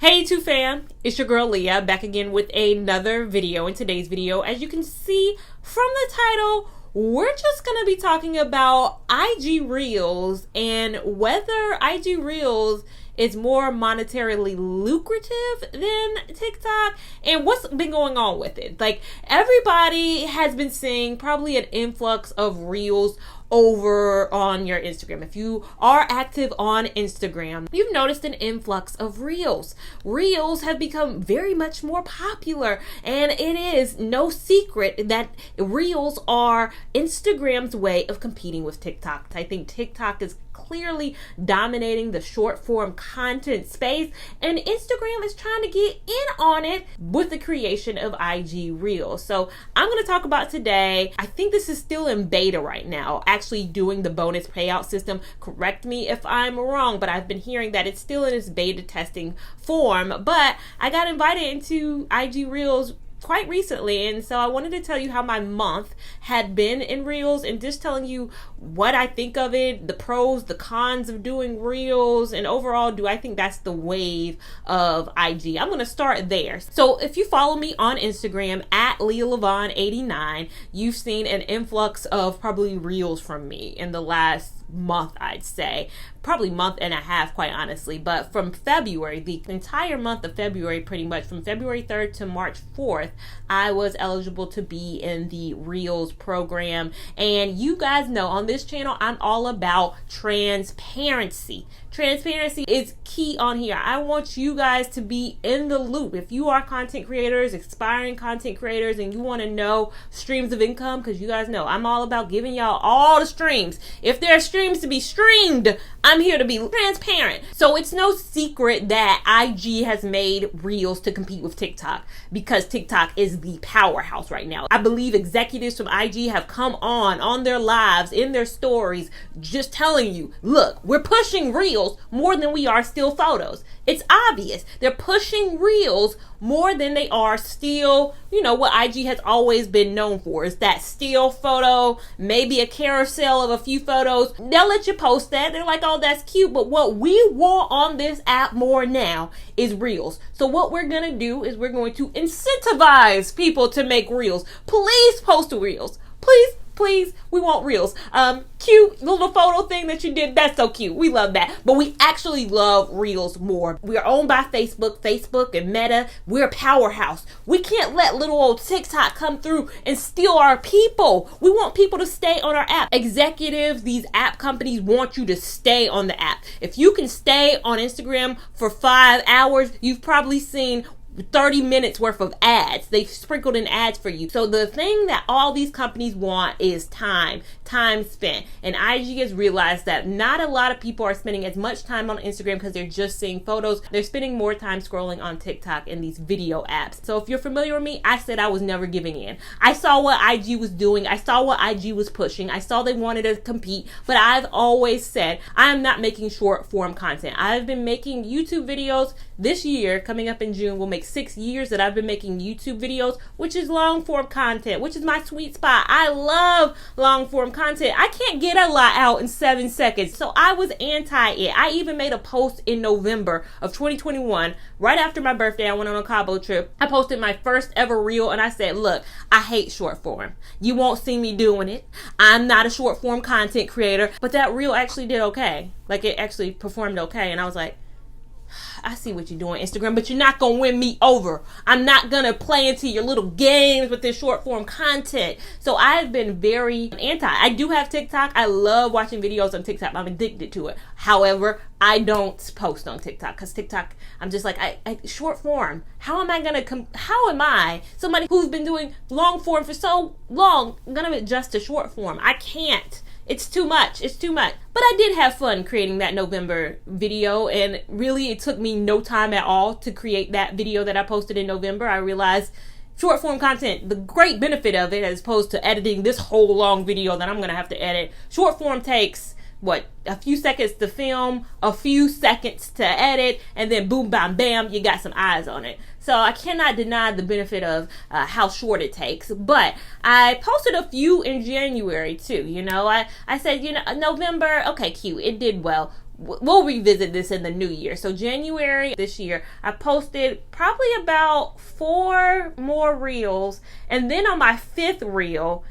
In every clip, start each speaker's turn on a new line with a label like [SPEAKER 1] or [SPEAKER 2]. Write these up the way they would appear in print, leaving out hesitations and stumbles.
[SPEAKER 1] Hey YouTube fam, it's your girl Leah back again with another video. In today's video, as you can see from the title, we're just gonna be talking about IG Reels and whether IG Reels is more monetarily lucrative than TikTok and what's been going on with it. Like, everybody has been seeing probably an influx of Reels over on your Instagram. If you are active on Instagram, you've noticed an influx of Reels. Reels have become very much more popular, and it is no secret that Reels are Instagram's way of competing with TikTok. I think TikTok is clearly dominating the short form content space, and Instagram is trying to get in on it with the creation of IG Reels. So I'm going to talk about today. I think this is still in beta right now, actually doing the bonus payout system. Correct me if I'm wrong, but I've been hearing that it's still in its beta testing form. But I got invited into IG Reels quite recently, and so I wanted to tell you how my month had been in Reels and just telling you what I think of it, the pros, the cons of doing Reels, and overall, do I think that's the wave of IG? I'm going to start there. So if you follow me on Instagram at Lia Lavon 89, you've seen an influx of probably Reels from me in the last month, I'd say. Probably month and a half, quite honestly. But from February, the entire month of February, pretty much from February 3rd to March 4th, I was eligible to be in the Reels program. And you guys know on this channel, I'm all about transparency. Transparency is key on here. I want you guys to be in the loop. If you are content creators, aspiring content creators, and you want to know streams of income, because you guys know I'm all about giving y'all all the streams. If there are streams to be streamed, I'm here to be transparent. So it's no secret that IG has made Reels to compete with TikTok because TikTok is the powerhouse right now. I believe executives from IG have come on their lives, in their stories, just telling you, look, we're pushing Reels more than we are still photos. It's obvious. They're pushing Reels more than they are still, what IG has always been known for is that still photo, maybe a carousel of a few photos. They'll let you post that. They're like, oh, that's cute. But what we want on this app more now is Reels. So what we're going to do is we're going to incentivize people to make Reels. Please post Reels. Please, we want Reels. Cute little photo thing that you did, that's so cute. We love that. But we actually love Reels more. We are owned by Facebook and Meta. We're a powerhouse. We can't let little old TikTok come through and steal our people. We want people to stay on our app. Executives, these app companies want you to stay on the app. If you can stay on Instagram for 5 hours, you've probably seen 30 minutes worth of ads. They've sprinkled in ads for you. So the thing that all these companies want is time spent. And IG has realized that not a lot of people are spending as much time on Instagram because they're just seeing photos. They're spending more time scrolling on TikTok and these video apps. So if you're familiar with me, I said I was never giving in. I saw what IG was doing. I saw what IG was pushing. I saw they wanted to compete. But I've always said I am not making short form content. I've been making YouTube videos. This year, coming up in June, will make 6 years that I've been making YouTube videos, which is long form content, which is my sweet spot. I love long form content. I can't get a lot out in 7 seconds. So I was anti it. I even made a post in November of 2021, right after my birthday. I went on a Cabo trip. I posted my first ever reel and I said, look, I hate short form. You won't see me doing it. I'm not a short form content creator, but that reel actually did okay. Like, it actually performed okay. And I was like, I see what you're doing, Instagram, but you're not going to win me over. I'm not going to play into your little games with this short form content. So I've been very anti. I do have TikTok. I love watching videos on TikTok. I'm addicted to it. However, I don't post on TikTok because TikTok, I'm just like, I short form. How am I, somebody who's been doing long form for so long, going to adjust to short form? I can't. It's too much. But I did have fun creating that November video, and really it took me no time at all to create that video that I posted in November. I realized short form content, the great benefit of it, as opposed to editing this whole long video that I'm going to have to edit, short form takes a few seconds to film, a few seconds to edit, and then boom, bam, bam, you got some eyes on it. So I cannot deny the benefit of how short it takes. But I posted a few in January too. I said, November, okay, cute, it did well. we'll revisit this in the new year. So January this year, I posted probably about 4 more reels. And then on my fifth reel,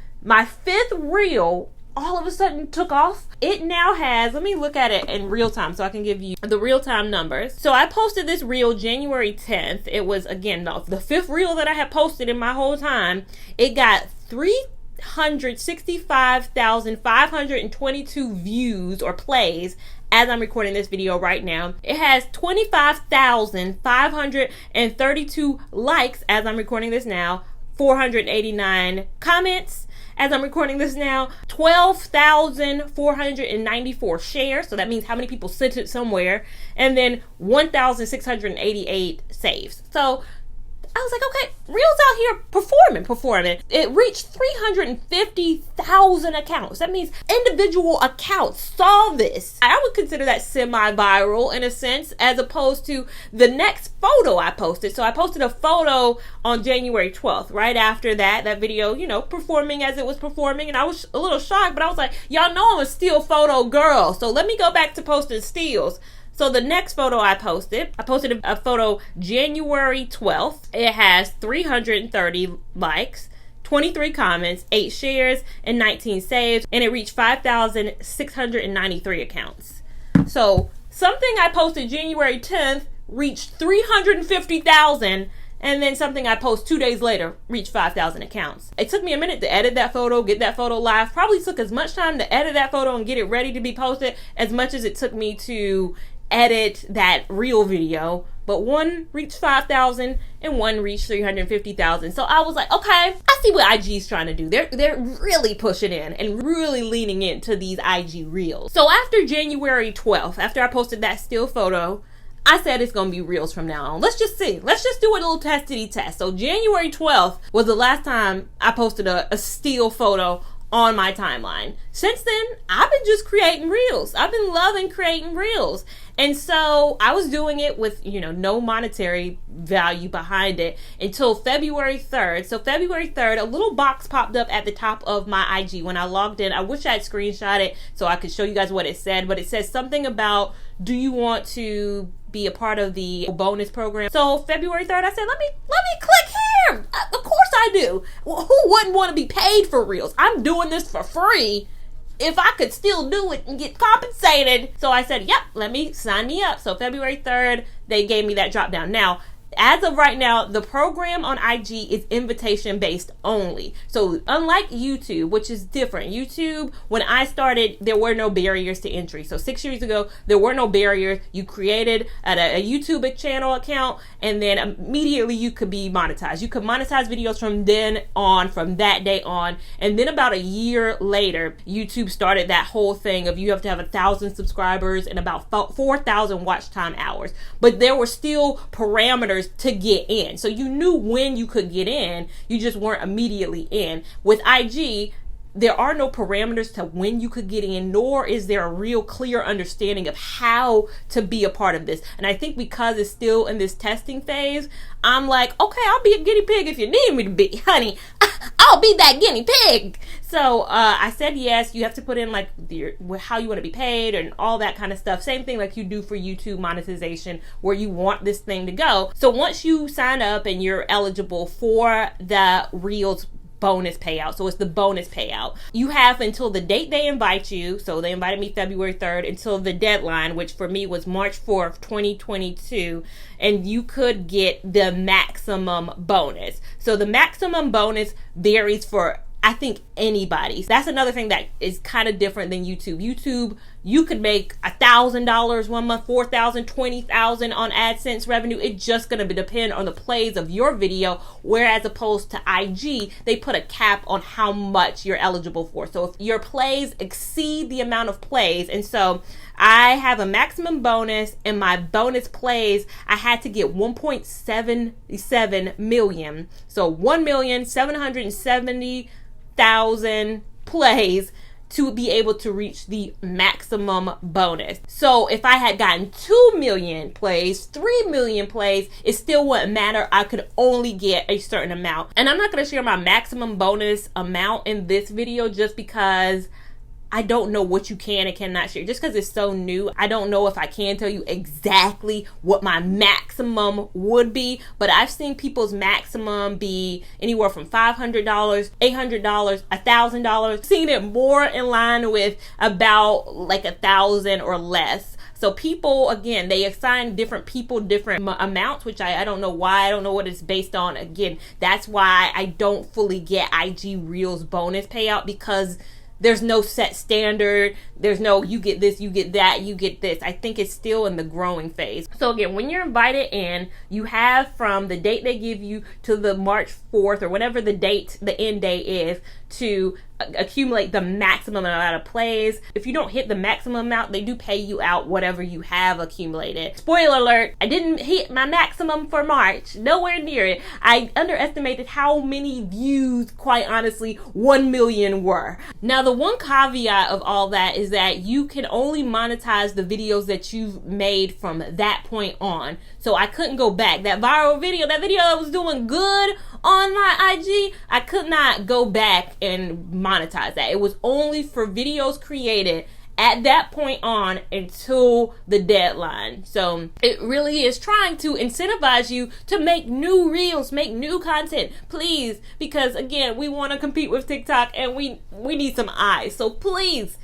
[SPEAKER 1] all of a sudden took off. It now has, let me look at it in real time so I can give you the real time numbers. So I posted this reel January 10th. It was, again, the 5th reel that I had posted in my whole time. It got 365,522 views or plays as I'm recording this video right now. It has 25,532 likes as I'm recording this now, 489 comments as I'm recording this now, 12,494 shares. So that means how many people sent it somewhere. And then 1,688 saves. So I was like, okay, Reels out here performing. It reached 350,000 accounts. That means individual accounts saw this. I would consider that semi-viral in a sense, as opposed to the next photo I posted. So I posted a photo on January 12th. Right after that video, performing as it was performing. And I was a little shocked, but I was like, y'all know I'm a still photo girl. So let me go back to posting stills. So the next photo I posted a photo January 12th. It has 330 likes, 23 comments, 8 shares, and 19 saves, and it reached 5,693 accounts. So something I posted January 10th reached 350,000, and then something I post 2 days later reached 5,000 accounts. It took me a minute to edit that photo, get that photo live. Probably took as much time to edit that photo and get it ready to be posted as much as it took me to edit that reel video, but one reached 5,000 and one reached 350,000. So I was like, okay, I see what IG's trying to do. They're really pushing in and really leaning into these IG reels. So after January 12th, after I posted that still photo, I said it's going to be reels from now on. Let's just see. Let's just do a little test. So January 12th was the last time I posted a still photo on my timeline. Since then, I've been just creating reels. I've been loving creating reels. And so I was doing it with, no monetary value behind it until February 3rd. So February 3rd, a little box popped up at the top of my IG when I logged in. I wish I had screenshot it so I could show you guys what it said, but it says something about, do you want to be a part of the bonus program? So February 3rd, I said, let me click here. Of course I do. Well, who wouldn't want to be paid for reels? I'm doing this for free. If I could still do it and get compensated. So I said, yep, sign me up. So February 3rd, they gave me that drop down. Now, as of right now, the program on IG is invitation based only. So unlike YouTube, which is different. YouTube, when I started, there were no barriers to entry. So 6 years ago, there were no barriers. You created a YouTube channel account, and then immediately you could be monetized. You could monetize videos from that day on. And then about a year later, YouTube started that whole thing of you have to have 1,000 subscribers and about 4,000 watch time hours. But there were still parameters to get in. So you knew when you could get in, you just weren't immediately in. With IG, there are no parameters to when you could get in, nor is there a real clear understanding of how to be a part of this. And I think because it's still in this testing phase, I'm like, okay, I'll be a guinea pig if you need me to be, honey. I'll be that guinea pig. So I said yes. You have to put in like how you want to be paid and all that kind of stuff. Same thing like you do for YouTube monetization, where you want this thing to go. So once you sign up and you're eligible for the Reels bonus payout, so it's the bonus payout, you have until the date they invite you. So they invited me February 3rd until the deadline, which for me was March 4th, 2022, and you could get the maximum bonus. So the maximum bonus varies for, I think, anybody. That's another thing that is kind of different than YouTube. YouTube, you could make $1,000 one month, 4,000, 20,000 on AdSense revenue. It's just going to depend on the plays of your video. Whereas opposed to IG, they put a cap on how much you're eligible for. So if your plays exceed the amount of plays, and so I have a maximum bonus, and my bonus plays, I had to get 1.77 million. So 1,770,000 plays to be able to reach the maximum bonus. So if I had gotten 2 million plays, 3 million plays, it still wouldn't matter. I could only get a certain amount. And I'm not going to share my maximum bonus amount in this video just because I don't know what you can and cannot share. Just because it's so new, I don't know if I can tell you exactly what my maximum would be. But I've seen people's maximum be anywhere from $500, $800, $1,000. Seen it more in line with about like 1,000 or less. So people, again, they assign different people different amounts, which I don't know why. I don't know what it's based on. Again, that's why I don't fully get IG Reels bonus payout, because there's no set standard. There's no, you get this, you get that, you get this. I think it's still in the growing phase. So again, when you're invited in, you have from the date they give you to the March 4th or whatever the date, the end date is, to accumulate the maximum amount of plays. If you don't hit the maximum amount, they do pay you out whatever you have accumulated. Spoiler alert, I didn't hit my maximum for March. Nowhere near it. I underestimated how many views, quite honestly, 1 million were. Now, the one caveat of all that is that you can only monetize the videos that you've made from that point on. So I couldn't go back. That viral video, that video that was doing good on my IG, I could not go back and monetize that. It was only for videos created at that point on until the deadline. So it really is trying to incentivize you to make new reels, make new content, please, because again, we want to compete with TikTok and we need some eyes. So please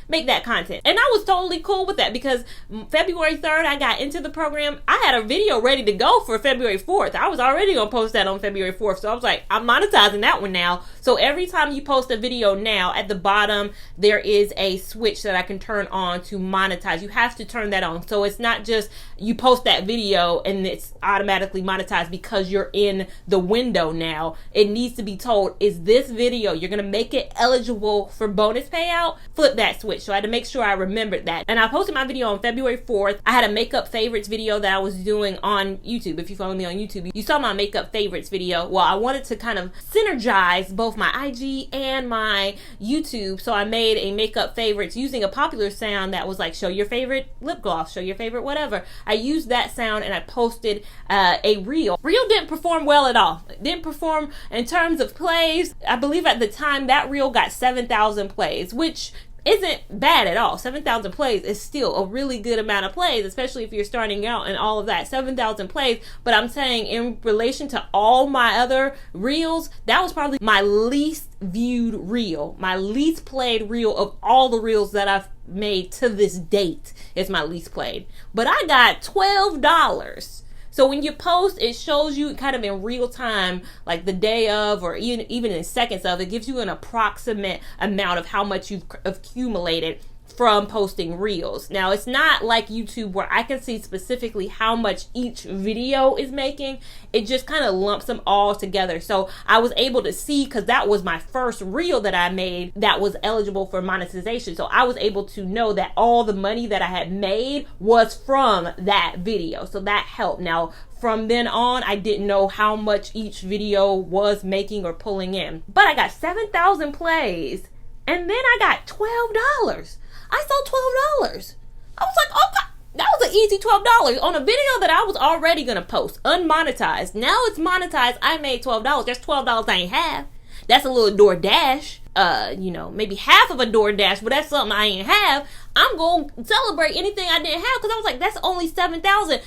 [SPEAKER 1] make that content. And I was totally cool with that, because February 3rd, I got into the program. I had a video ready to go for February 4th. I was already going to post that on February 4th. So I was like, I'm monetizing that one now. So every time you post a video now, at the bottom, there is a switch that I can turn on to monetize. You have to turn that on. So it's not just you post that video and it's automatically monetized because you're in the window now. It needs to be told, is this video, you're going to make it eligible for bonus payout? Flip that switch. So I had to make sure I remembered that. And I posted my video on February 4th. I had a makeup favorites video that I was doing on YouTube. If you follow me on YouTube, you saw my makeup favorites video. Well, I wanted to kind of synergize both my IG and my YouTube. So I made a makeup favorites using a popular sound that was like, show your favorite lip gloss, show your favorite whatever. I used that sound and I posted a reel. Reel didn't perform well at all. It didn't perform in terms of plays. I believe at the time that reel got 7,000 plays, which isn't bad at all. 7,000 plays is still a really good amount of plays, especially if you're starting out and all of that. 7,000 plays, but I'm saying in relation to all my other reels, that was probably my least viewed reel, my least played reel of all the reels that I've made to this date. Is my least played, but I got $12. So when you post, it shows you kind of in real time, like the day of, or even in seconds of, it gives you an approximate amount of how much you've accumulated from posting reels. Now, it's not like YouTube where I can see specifically how much each video is making. It just kind of lumps them all together. So I was able to see, because that was my first reel that I made that was eligible for monetization. So I was able to know that all the money that I had made was from that video. So that helped. Now, from then on, I didn't know how much each video was making or pulling in. But I got 7,000 plays, and then I got $12. I saw $12. I was like, oh God, that was an easy $12 on a video that I was already gonna post, unmonetized. Now it's monetized. I made $12. That's $12 I ain't have. That's a little DoorDash. Maybe half of a DoorDash, but that's something I ain't have. I'm gonna celebrate anything I didn't have, because I was like, that's only 7,000.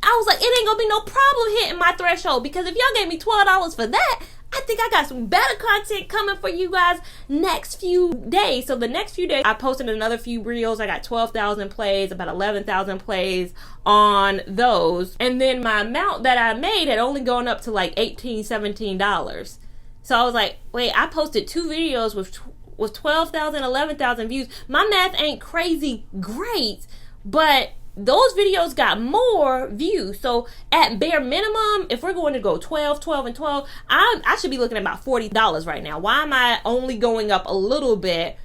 [SPEAKER 1] I was like, it ain't gonna be no problem hitting my threshold, because if y'all gave me $12 for that, I think I got some better content coming for you guys next few days. So the next few days, I posted another few reels. I got 12,000 plays, about 11,000 plays on those. And then my amount that I made had only gone up to like $18, $17. So I was like, wait, I posted 2 videos with 12,000, 11,000 views. My math ain't crazy great, but those videos got more views. So at bare minimum, if we're going to go 12, 12, and 12, I should be looking at about $40 right now. Why am I only going up a little bit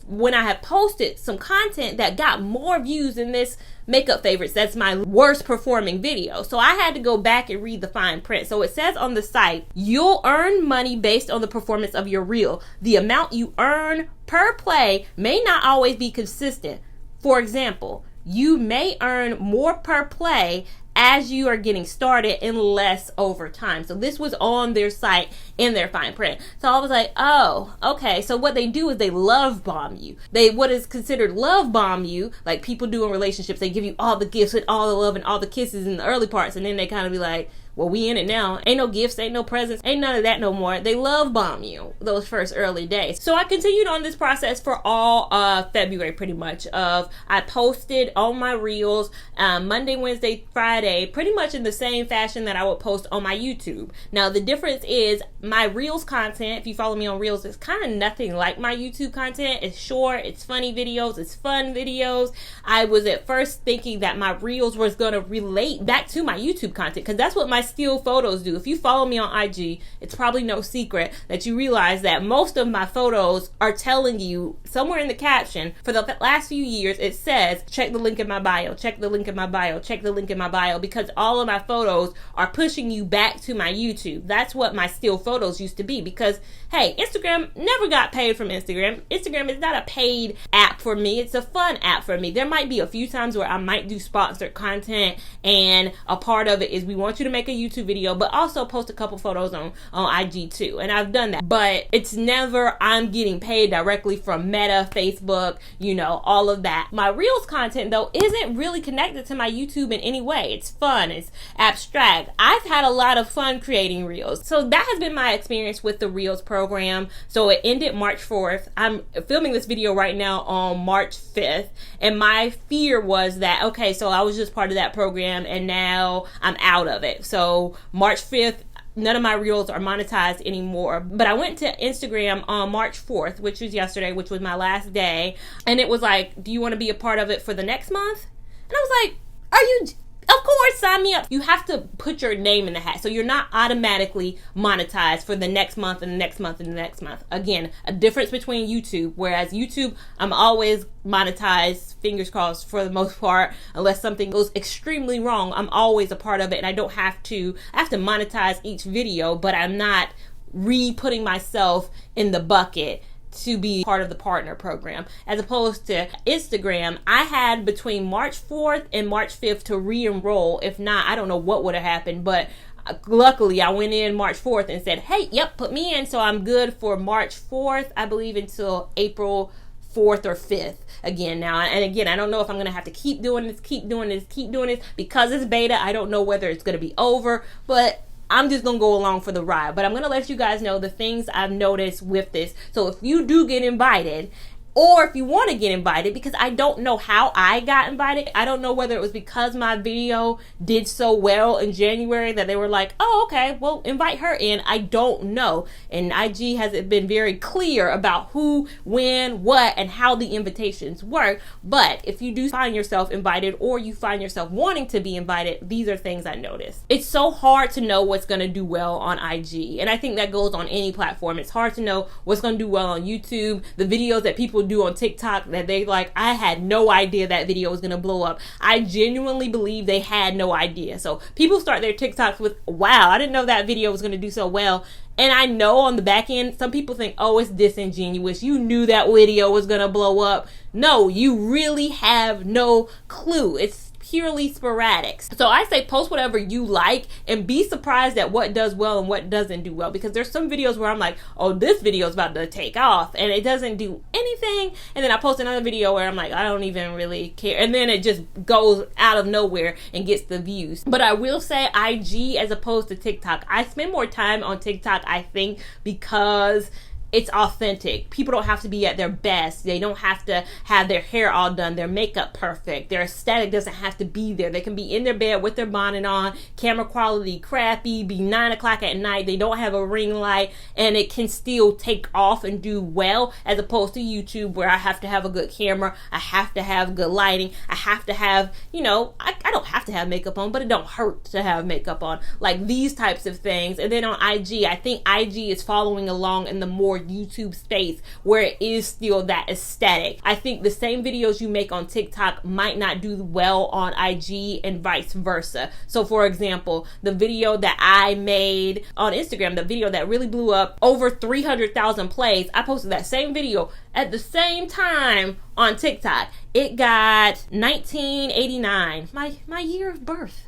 [SPEAKER 1] when I have posted some content that got more views than this makeup favorites? That's my worst performing video. So I had to go back and read the fine print. So it says on the site, you'll earn money based on the performance of your reel. The amount you earn per play may not always be consistent. For example, you may earn more per play as you are getting started and less over time. So this was on their site in their fine print. So I was like, oh, okay. So what they do is they love bomb you. What is considered love bomb you, like people do in relationships, they give you all the gifts and all the love and all the kisses in the early parts, and then they kind of be like, well, we in it now. Ain't no gifts, ain't no presents, ain't none of that no more. They love bomb you those first early days. So I continued on this process for all February pretty much. I posted all my reels Monday, Wednesday, Friday, pretty much in the same fashion that I would post on my YouTube. Now the difference is my reels content, if you follow me on reels, it's kind of nothing like my YouTube content. It's short, it's funny videos, it's fun videos. I was at first thinking that my reels was going to relate back to my YouTube content, because that's what my still photos do. If you follow me on IG, it's probably no secret that you realize that most of my photos are telling you somewhere in the caption for the last few years, it says, check the link in my bio, check the link in my bio, check the link in my bio, because all of my photos are pushing you back to my YouTube. That's what my still photos used to be, because hey, Instagram never got paid from Instagram. Instagram is not a paid app for me. It's a fun app for me. There might be a few times where I might do sponsored content, and a part of it is we want you to make a YouTube video, but also post a couple photos on IG too. And I've done that, but it's never I'm getting paid directly from Meta, Facebook, all of that. My Reels content though isn't really connected to my YouTube in any way. It's fun, it's abstract. I've had a lot of fun creating Reels. So that has been my experience with the Reels program. So it ended March 4th. I'm filming this video right now on March 5th. And my fear was that, okay, so I was just part of that program and now I'm out of it. So March 5th, none of my reels are monetized anymore. But I went to Instagram on March 4th, which was yesterday, which was my last day. And it was like, do you want to be a part of it for the next month? And I was like, are you... Of course, sign me up. You have to put your name in the hat. So you're not automatically monetized for the next month and the next month and the next month. Again, a difference between YouTube. Whereas YouTube, I'm always monetized, fingers crossed for the most part, unless something goes extremely wrong. I'm always a part of it, and I have to monetize each video, but I'm not re-putting myself in the bucket to be part of the partner program. As opposed to Instagram, I had between March 4th and March 5th to re-enroll. If not, I don't know what would have happened, but luckily I went in March 4th and said, hey, yep, put me in. So I'm good for March 4th, I believe, until April 4th or 5th again now. And again, I don't know if I'm going to have to keep doing this because it's beta. I don't know whether it's going to be over, but I'm just going to go along for the ride. But I'm going to let you guys know the things I've noticed with this. So if you do get invited, or if you want to get invited, because I don't know how I got invited. I don't know whether it was because my video did so well in January that they were like, oh, okay, well, invite her in. I don't know. And IG hasn't been very clear about who, when, what, and how the invitations work. But if you do find yourself invited, or you find yourself wanting to be invited, these are things I noticed. It's so hard to know what's going to do well on IG. And I think that goes on any platform. It's hard to know what's going to do well on YouTube. The videos that people do on TikTok that they like, I had no idea that video was gonna blow up. I genuinely believe they had no idea. So people start their TikToks with, wow, I didn't know that video was gonna do so well. And I know on the back end, some people think, oh, it's disingenuous. You knew that video was gonna blow up. No, you really have no clue. It's purely sporadic. So I say post whatever you like and be surprised at what does well and what doesn't do well, because there's some videos where I'm like, oh, this video is about to take off and it doesn't do anything, and then I post another video where I'm like, I don't even really care, and then it just goes out of nowhere and gets the views. But I will say IG as opposed to TikTok, I spend more time on TikTok, I think, because it's authentic. People don't have to be at their best. They don't have to have their hair all done, their makeup perfect. Their aesthetic doesn't have to be there. They can be in their bed with their bonnet on, camera quality crappy, be 9 o'clock at night. They don't have a ring light, and it can still take off and do well, as opposed to YouTube where I have to have a good camera. I have to have good lighting. I have to have, I don't have to have makeup on, but it don't hurt to have makeup on. Like these types of things. And then on IG, I think IG is following along in the more YouTube space where it is still that aesthetic. I think the same videos you make on TikTok might not do well on IG and vice versa. So for example, the video that I made on Instagram, the video that really blew up, over 300,000 plays, I posted that same video at the same time on TikTok. It got 1989, my year of birth,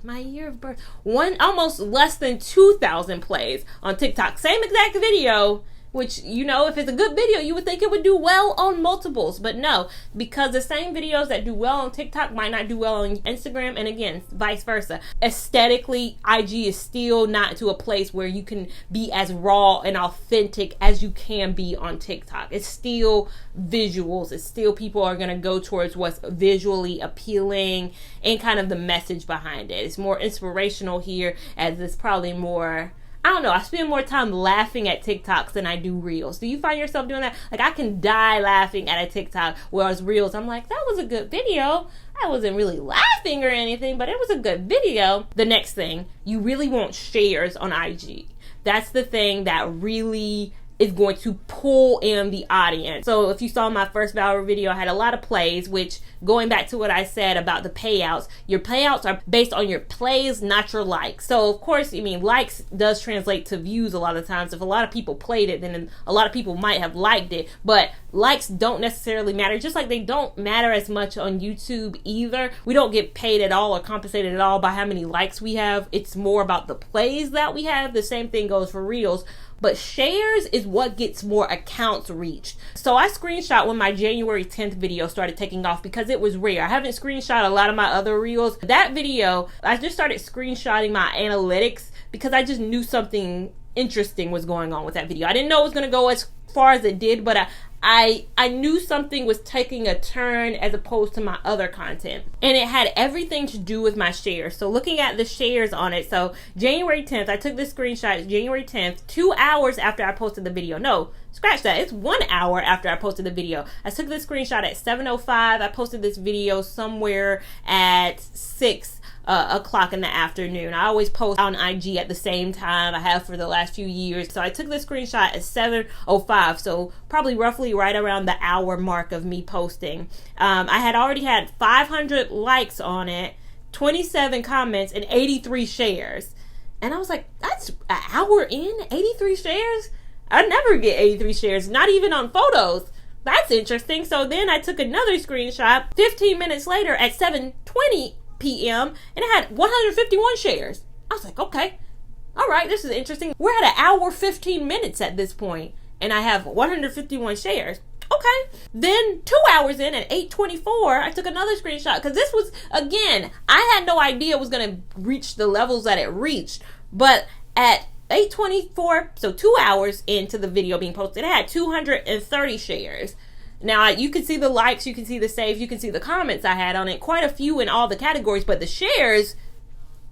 [SPEAKER 1] one almost less than 2,000 plays on TikTok. Same exact video, which, you know, if it's a good video, you would think it would do well on multiples, but no, because the same videos that do well on TikTok might not do well on Instagram, and again, vice versa. Aesthetically, IG is still not to a place where you can be as raw and authentic as you can be on TikTok. It's still visuals. It's still people are going to go towards what's visually appealing and kind of the message behind it. It's more inspirational here, as it's probably more, I don't know, I spend more time laughing at TikToks than I do Reels. Do you find yourself doing that? Like, I can die laughing at a TikTok, whereas Reels, I'm like, that was a good video. I wasn't really laughing or anything, but it was a good video. The next thing, you really want shares on IG. That's the thing that really is going to pull in the audience. So if you saw my first viral video, I had a lot of plays, which, going back to what I said about the payouts, your payouts are based on your plays, not your likes. So of course, I mean, likes does translate to views a lot of times. If a lot of people played it, then a lot of people might have liked it, but likes don't necessarily matter, just like they don't matter as much on YouTube either. We don't get paid at all or compensated at all by how many likes we have. It's more about the plays that we have. The same thing goes for Reels. But shares is what gets more accounts reached. So I screenshot when my January 10th video started taking off because it was rare. I haven't screenshot a lot of my other Reels. That video, I just started screenshotting my analytics because I just knew something interesting was going on with that video. I didn't know it was going to go as far as it did, but I knew something was taking a turn as opposed to my other content. And it had everything to do with my shares. So looking at the shares on it, so January 10th, I took this screenshot January 10th, 2 hours after I posted the video. No, scratch that. It's 1 hour after I posted the video. I took this screenshot at 7:05. I posted this video somewhere at 6 o'clock in the afternoon. I always post on IG at the same time. I have for the last few years. So I took this screenshot at 7:05. So probably roughly right around the hour mark of me posting. I had already had 500 likes on it, 27 comments, and 83 shares. And I was like, that's an hour in, 83 shares? I never get 83 shares, not even on photos. That's interesting. So then I took another screenshot 15 minutes later at 7:20 p.m. and it had 151 shares. I was like, okay, all right, this is interesting. We're at an hour 15 minutes at this point, and I have 151 shares. Okay. Then 2 hours in at 8:24, I took another screenshot because this was, again, I had no idea it was going to reach the levels that it reached. But at 8:24, so 2 hours into the video being posted, it had 230 shares. Now, you can see the likes, you can see the saves, you can see the comments I had on it, quite a few in all the categories, but the shares,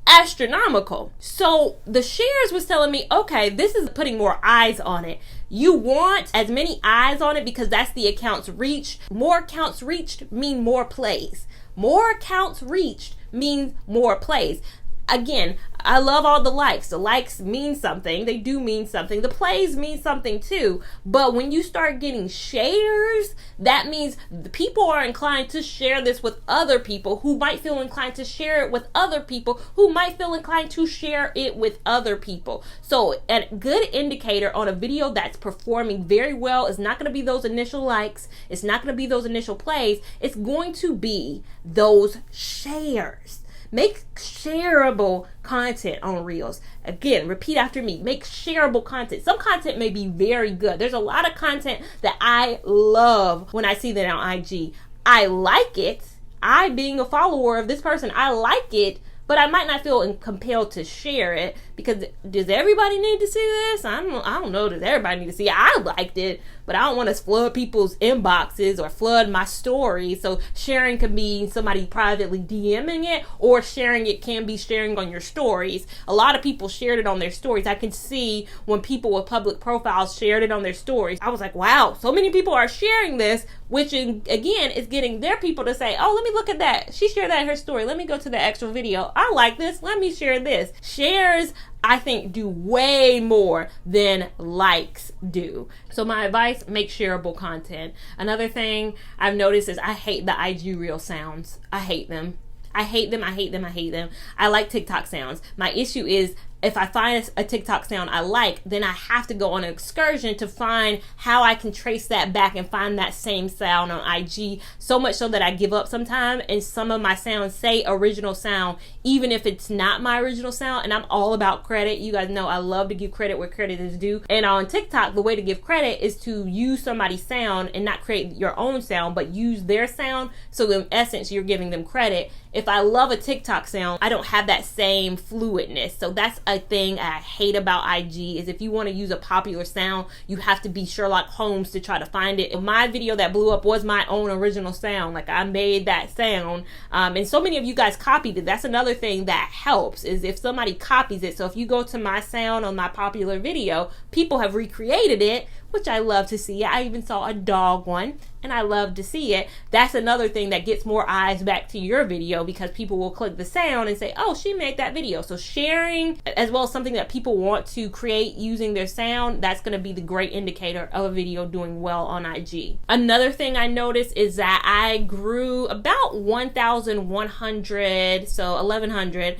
[SPEAKER 1] astronomical. So the shares was telling me, okay, this is putting more eyes on it. You want as many eyes on it because that's the accounts reached. More accounts reached mean more plays. More accounts reached means more plays. Again, I love all the likes. The likes mean something. They do mean something. The plays mean something too. But when you start getting shares, that means the people are inclined to share this with other people who might feel inclined to share it with other people who might feel inclined to share it with other people. So a good indicator on a video that's performing very well is not going to be those initial likes. It's not going to be those initial plays. It's going to be those shares. Make shareable content on Reels. Again, repeat after me. Make shareable content. Some content may be very good. There's a lot of content that I love when I see that on IG. I like it. I, being a follower of this person, I like it, but I might not feel compelled to share it because does everybody need to see this? I don't know. Does everybody need to see it? I liked it, but I don't want to flood people's inboxes or flood my stories. So sharing can be somebody privately DMing it, or sharing it can be sharing on your stories. A lot of people shared it on their stories. I can see when people with public profiles shared it on their stories. I was like, wow, so many people are sharing this, which again is getting their people to say, oh, let me look at that. She shared that in her story. Let me go to the actual video. I like this. Let me share this. Shares I think do way more than likes do. So my advice, make shareable content. Another thing I've noticed is I hate the IG reel sounds. I hate them. I hate them. I like TikTok sounds. My issue is if I find a TikTok sound I like, then I have to go on an excursion to find how I can trace that back and find that same sound on IG. So much so that I give up sometime, and some of my sounds say original sound, even if it's not my original sound. And I'm all about credit. You guys know I love to give credit where credit is due. And on TikTok, the way to give credit is to use somebody's sound and not create your own sound, but use their sound. So in essence, you're giving them credit. If I love a TikTok sound, I don't have that same fluidness. So that's a thing I hate about IG, is if you want to use a popular sound, you have to be Sherlock Holmes to try to find it. My video that blew up was my own original sound. Like, I made that sound, and so many of you guys copied it. That's another thing that helps, is if somebody copies it. So if you go to my sound on my popular video, people have recreated it, which I love to see. I even saw a dog one, and I love to see it. That's another thing that gets more eyes back to your video, because people will click the sound and say, oh, she made that video. So sharing, as well as something that people want to create using their sound, that's going to be the great indicator of a video doing well on IG. Another thing I noticed is that I grew about 1,100, so 1,100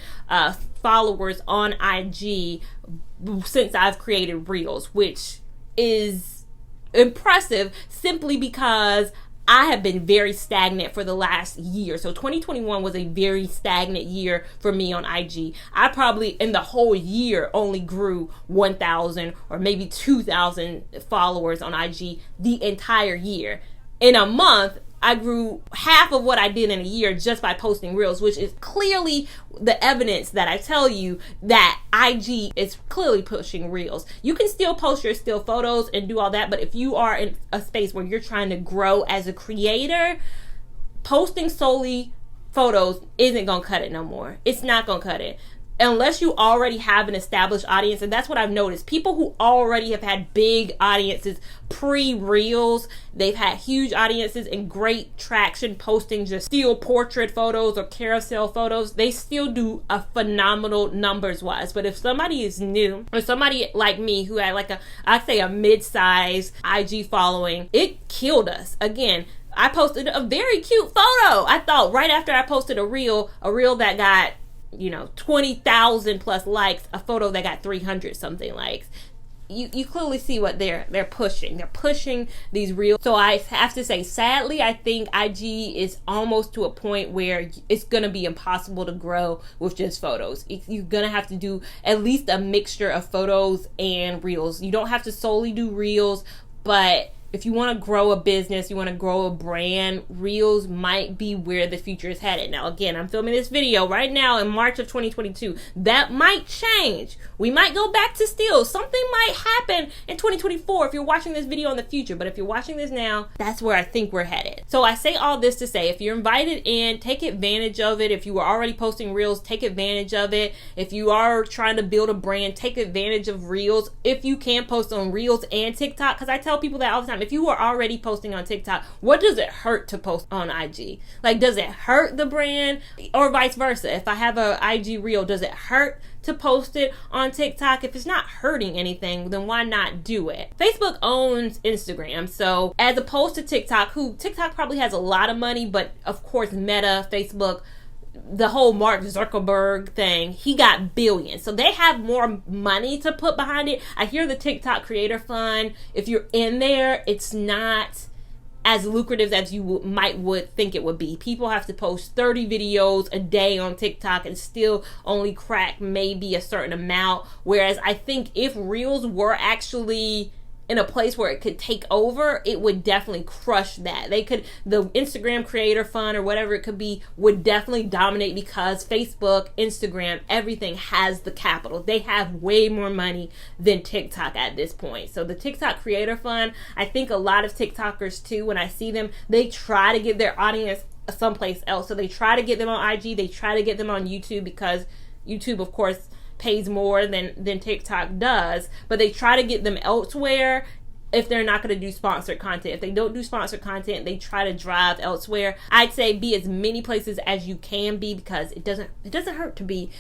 [SPEAKER 1] followers on IG since I've created Reels, which is impressive simply because I have been very stagnant for the last year. So 2021 was a very stagnant year for me on IG. I probably in the whole year only grew 1,000 or maybe 2,000 followers on IG the entire year. In a month, I grew half of what I did in a year just by posting Reels, which is clearly the evidence that I tell you that IG is clearly pushing Reels. You can still post your still photos and do all that, but if you are in a space where you're trying to grow as a creator, posting solely photos isn't gonna cut it no more. It's not gonna cut it. Unless you already have an established audience, and that's what I've noticed. People who already have had big audiences pre-Reels, they've had huge audiences and great traction posting just still portrait photos or carousel photos, they still do a phenomenal numbers-wise. But if somebody is new, or somebody like me who had I'd say a mid-size IG following, it killed us. Again, I posted a very cute photo. I thought right after I posted a reel that got 20,000 plus likes, a photo that got 300 something likes. You clearly see what they're pushing. They're pushing these Reels. So I have to say, sadly, I think IG is almost to a point where it's going to be impossible to grow with just photos. You're going to have to do at least a mixture of photos and Reels. You don't have to solely do Reels, but if you want to grow a business, you want to grow a brand, Reels might be where the future is headed. Now, again, I'm filming this video right now in March of 2022. That might change. We might go back to still. Something might happen in 2024 if you're watching this video in the future. But if you're watching this now, that's where I think we're headed. So I say all this to say, if you're invited in, take advantage of it. If you were already posting Reels, take advantage of it. If you are trying to build a brand, take advantage of Reels. If you can post on Reels and TikTok, because I tell people that all the time. If you are already posting on TikTok, what does it hurt to post on IG? Like, does it hurt the brand? Or vice versa. If I have a IG reel, does it hurt to post it on TikTok? If it's not hurting anything, then why not do it? Facebook owns Instagram. So as opposed to TikTok probably has a lot of money, but of course Meta, Facebook, the whole Mark Zuckerberg thing, he got billions. So they have more money to put behind it. I hear the TikTok Creator Fund, if you're in there, it's not as lucrative as you would think it would be. People have to post 30 videos a day on TikTok and still only crack maybe a certain amount. Whereas I think if Reels were actually in a place where it could take over, it would definitely crush that. The Instagram Creator Fund or whatever it could be would definitely dominate, because Facebook, Instagram, everything has the capital. They have way more money than TikTok at this point. So the TikTok Creator Fund, I think a lot of TikTokers too, when I see them, they try to get their audience someplace else. So they try to get them on IG, they try to get them on YouTube, because YouTube, of course, pays more than TikTok does, but they try to get them elsewhere if they're not going to do sponsored content. If they don't do sponsored content, they try to drive elsewhere. I'd say be as many places as you can be, because it doesn't hurt to be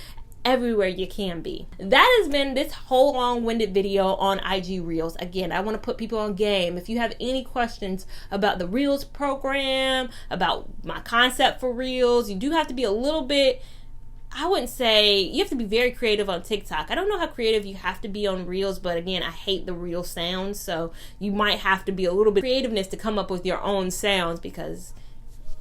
[SPEAKER 1] everywhere you can be. That has been this whole long-winded video on IG Reels. Again, I want to put people on game. If you have any questions about the Reels program, about my concept for Reels, you do have to be a little bit, I wouldn't say, you have to be very creative on TikTok. I don't know how creative you have to be on Reels, but again, I hate the Reel sounds, so you might have to be a little bit creativeness to come up with your own sounds, because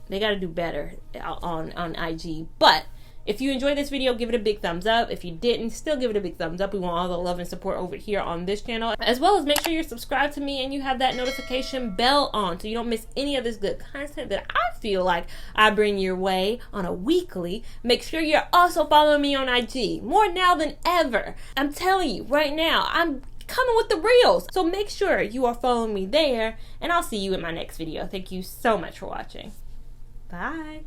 [SPEAKER 1] they got to do better on IG. But if you enjoyed this video, give it a big thumbs up. If you didn't, still give it a big thumbs up. We want all the love and support over here on this channel. As well as make sure you're subscribed to me and you have that notification bell on so you don't miss any of this good content that I feel like I bring your way on a weekly. Make sure you're also following me on IG. More now than ever. I'm telling you right now, I'm coming with the Reels. So make sure you are following me there, and I'll see you in my next video. Thank you so much for watching. Bye.